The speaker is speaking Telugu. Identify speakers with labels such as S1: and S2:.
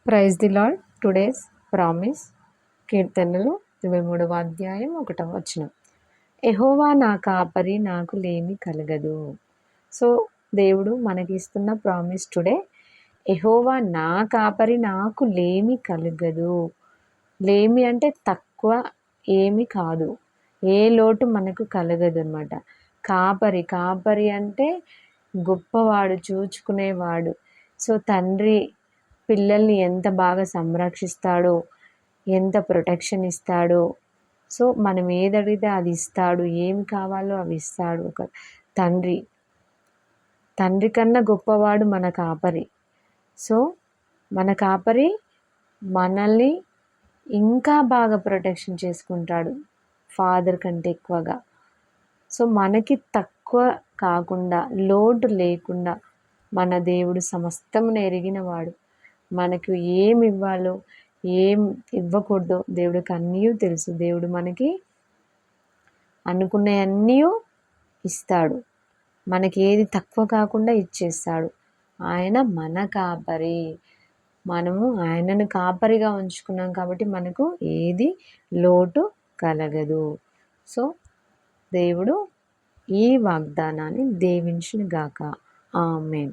S1: Praise the Lord. Today's promise కీర్తనలు 23వ అధ్యాయం 1వ వచనం. యెహోవా నా కాపరి, నాకు లేమి కలగదు. సో దేవుడు మనకి ఇస్తున్న ప్రామిస్ టుడే, యెహోవా నా కాపరి, నాకు లేమి కలగదు. లేమి అంటే తక్కువ ఏమి కాదు, ఏ లోటు మనకు కలగదు అనమాట. కాపరి అంటే గొప్పవాడు, చూచుకునేవాడు. సో తండ్రి పిల్లల్ని ఎంత బాగా సంరక్షిస్తాడో, ఎంత ప్రొటెక్షన్ ఇస్తాడో. సో మనం ఏది అడిగితే అది ఇస్తాడు, ఏం కావాలో అవి ఇస్తాడు. ఒక తండ్రి కన్నా గొప్పవాడు మన కాపరి. సో మన కాపరి మనల్ని ఇంకా బాగా ప్రొటెక్షన్ చేసుకుంటాడు, ఫాదర్ కంటే ఎక్కువగా. సో మనకి తక్కువ కాకుండా, లోటు లేకుండా మన దేవుడు సమస్తమును ఎరిగినవాడు. మనకు ఏమి ఇవ్వాలో, ఏం ఇవ్వకూడదో దేవుడికి అన్నీ తెలుసు. దేవుడు మనకి అనుకున్నవన్నీ ఇస్తాడు, మనకి ఏది తక్కువ కాకుండా ఇచ్చేస్తాడు. ఆయన మన కాపరి, మనము ఆయనను కాపరిగా ఉంచుకున్నాం కాబట్టి మనకు ఏది లోటు కలగదు. సో దేవుడు ఈ వాగ్దానాన్ని దీవించును గాక. ఆమేన్.